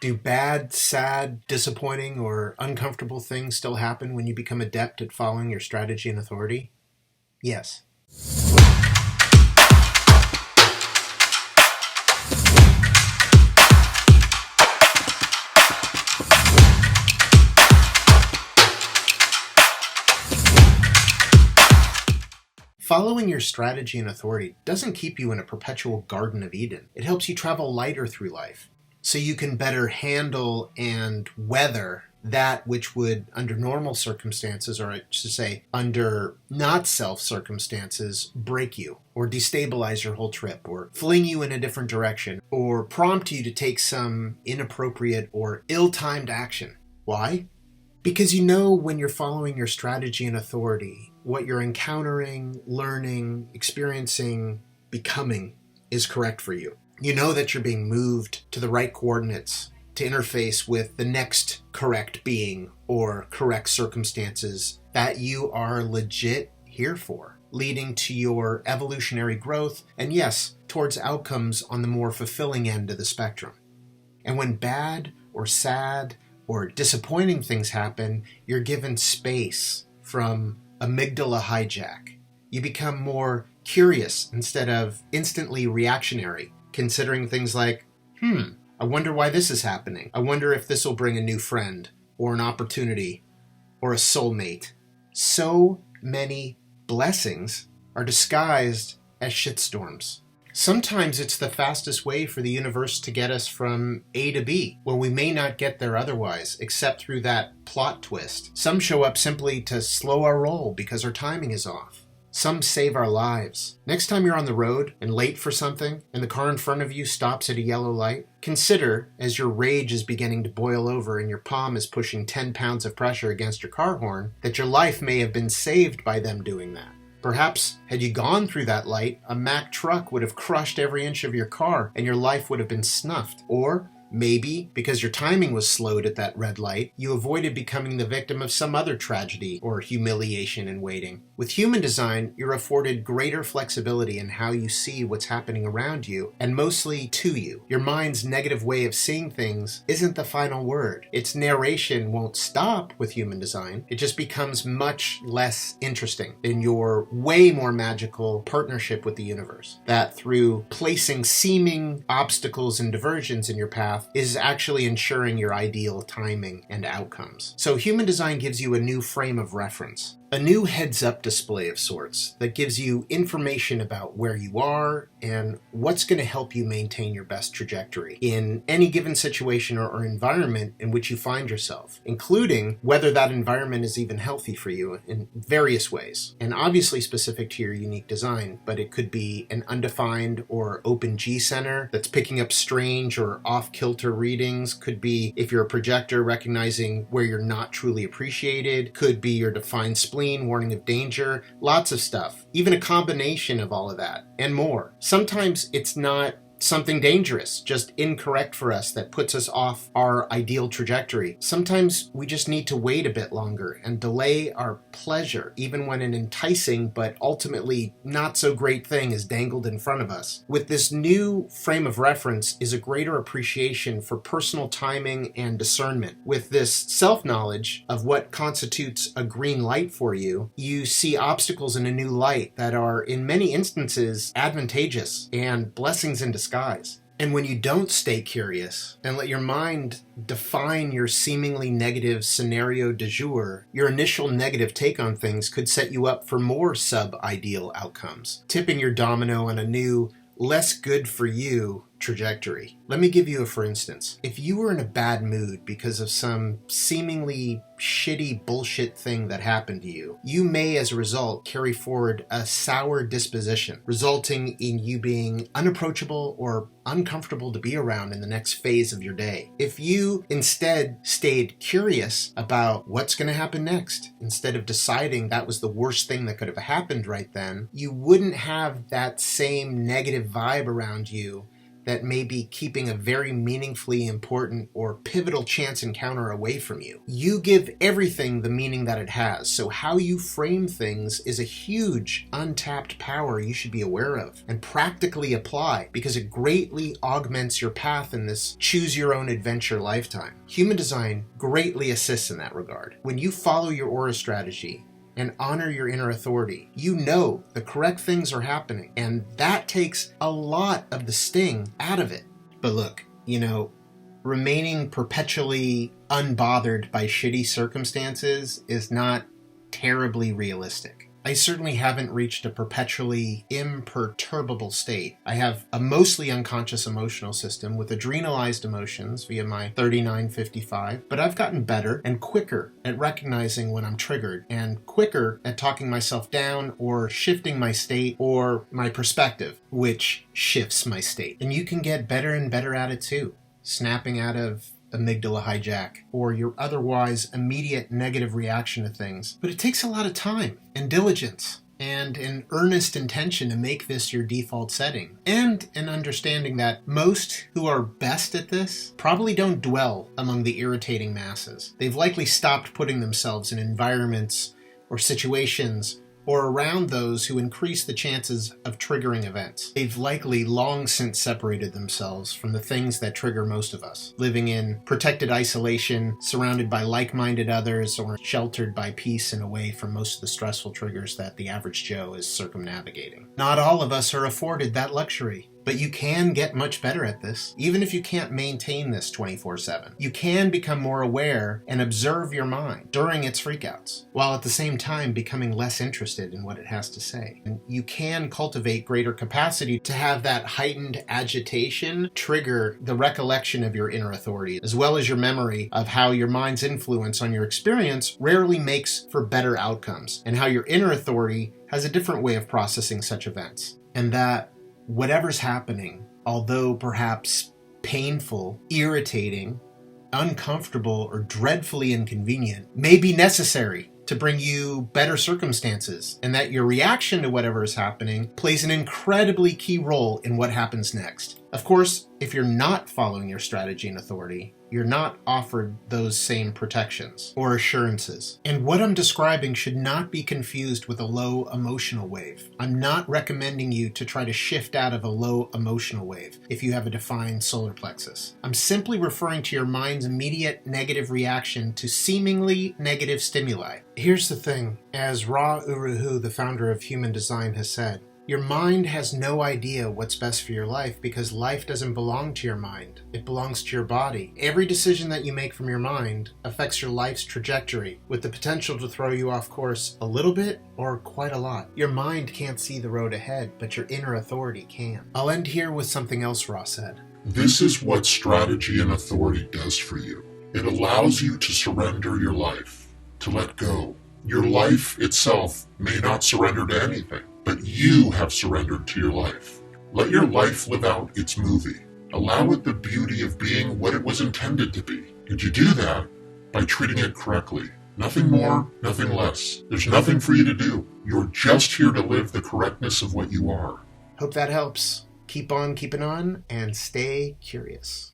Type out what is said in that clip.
Do bad, sad, disappointing, or uncomfortable things still happen when you become adept at following your strategy and authority? Yes. Following your strategy and authority doesn't keep you in a perpetual Garden of Eden. It helps you travel lighter through life, so you can better handle and weather that which would, under normal circumstances, or I should say, under not self circumstances, break you, or destabilize your whole trip, or fling you in a different direction, or prompt you to take some inappropriate or ill-timed action. Why? Because you know when you're following your strategy and authority, what you're encountering, learning, experiencing, becoming is correct for you. You know that you're being moved to the right coordinates to interface with the next correct being or correct circumstances that you are legit here for, leading to your evolutionary growth and, yes, towards outcomes on the more fulfilling end of the spectrum. And when bad or sad or disappointing things happen, you're given space from amygdala hijack. You become more curious instead of instantly reactionary, considering things like, I wonder why this is happening. I wonder if this will bring a new friend, or an opportunity, or a soulmate. So many blessings are disguised as shitstorms. Sometimes it's the fastest way for the universe to get us from A to B, where we may not get there otherwise, except through that plot twist. Some show up simply to slow our roll because our timing is off. Some save our lives. Next time you're on the road and late for something, and the car in front of you stops at a yellow light, consider, as your rage is beginning to boil over and your palm is pushing 10 pounds of pressure against your car horn, that your life may have been saved by them doing that. Perhaps, had you gone through that light, a Mack truck would have crushed every inch of your car and your life would have been snuffed. Or maybe, because your timing was slowed at that red light, you avoided becoming the victim of some other tragedy or humiliation in waiting. With human design, you're afforded greater flexibility in how you see what's happening around you, and mostly to you. Your mind's negative way of seeing things isn't the final word. Its narration won't stop with human design. It just becomes much less interesting in your way more magical partnership with the universe. That through placing seeming obstacles and diversions in your path is actually ensuring your ideal timing and outcomes. So human design gives you a new frame of reference, a new heads-up display of sorts that gives you information about where you are and what's going to help you maintain your best trajectory in any given situation or environment in which you find yourself, including whether that environment is even healthy for you in various ways, and obviously specific to your unique design, but it could be an undefined or open G center that's picking up strange or off-kilter readings, could be, if you're a projector, recognizing where you're not truly appreciated, could be your defined spleen, warning of danger, lots of stuff, even a combination of all of that and more. Sometimes it's not something dangerous, just incorrect for us that puts us off our ideal trajectory. Sometimes we just need to wait a bit longer and delay our pleasure, even when an enticing but ultimately not so great thing is dangled in front of us. With this new frame of reference is a greater appreciation for personal timing and discernment. With this self-knowledge of what constitutes a green light for you, you see obstacles in a new light that are in many instances advantageous and blessings in disguise. And when you don't stay curious and let your mind define your seemingly negative scenario du jour, your initial negative take on things could set you up for more sub-ideal outcomes, tipping your domino on a new, less good for you trajectory. Let me give you a for instance. If you were in a bad mood because of some seemingly shitty bullshit thing that happened to you, you may as a result carry forward a sour disposition, resulting in you being unapproachable or uncomfortable to be around in the next phase of your day. If you instead stayed curious about what's going to happen next, instead of deciding that was the worst thing that could have happened right then, you wouldn't have that same negative vibe around you that may be keeping a very meaningfully important or pivotal chance encounter away from you. You give everything the meaning that it has, so how you frame things is a huge untapped power you should be aware of and practically apply, because it greatly augments your path in this choose-your-own-adventure lifetime. Human design greatly assists in that regard. When you follow your aura strategy and honor your inner authority, you know the correct things are happening, and that takes a lot of the sting out of it. But look, remaining perpetually unbothered by shitty circumstances is not terribly realistic. I certainly haven't reached a perpetually imperturbable state. I have a mostly unconscious emotional system with adrenalized emotions via my 3955, but I've gotten better and quicker at recognizing when I'm triggered, and quicker at talking myself down or shifting my state or my perspective, which shifts my state. And you can get better and better at it too, snapping out of amygdala hijack or your otherwise immediate negative reaction to things. But it takes a lot of time and diligence and an earnest intention to make this your default setting, and an understanding that most who are best at this probably don't dwell among the irritating masses. They've likely stopped putting themselves in environments or situations or around those who increase the chances of triggering events. They've likely long since separated themselves from the things that trigger most of us, living in protected isolation, surrounded by like-minded others, or sheltered by peace and away from most of the stressful triggers that the average Joe is circumnavigating. Not all of us are afforded that luxury. But you can get much better at this, even if you can't maintain this 24/7. You can become more aware and observe your mind during its freakouts, while at the same time becoming less interested in what it has to say. And you can cultivate greater capacity to have that heightened agitation trigger the recollection of your inner authority, as well as your memory of how your mind's influence on your experience rarely makes for better outcomes, and how your inner authority has a different way of processing such events. And that whatever's happening, although perhaps painful, irritating, uncomfortable, or dreadfully inconvenient, may be necessary to bring you better circumstances, and that your reaction to whatever is happening plays an incredibly key role in what happens next. Of course, if you're not following your strategy and authority, you're not offered those same protections or assurances. And what I'm describing should not be confused with a low emotional wave. I'm not recommending you to try to shift out of a low emotional wave if you have a defined solar plexus. I'm simply referring to your mind's immediate negative reaction to seemingly negative stimuli. Here's the thing, as Ra Uru Hu, the founder of Human Design, has said, your mind has no idea what's best for your life, because life doesn't belong to your mind. It belongs to your body. Every decision that you make from your mind affects your life's trajectory, with the potential to throw you off course a little bit or quite a lot. Your mind can't see the road ahead, but your inner authority can. I'll end here with something else Ra said. This is what strategy and authority does for you. It allows you to surrender your life, to let go. Your life itself may not surrender to anything, but you have surrendered to your life. Let your life live out its movie. Allow it the beauty of being what it was intended to be. And you do that by treating it correctly. Nothing more, nothing less. There's nothing for you to do. You're just here to live the correctness of what you are. Hope that helps. Keep on keeping on and stay curious.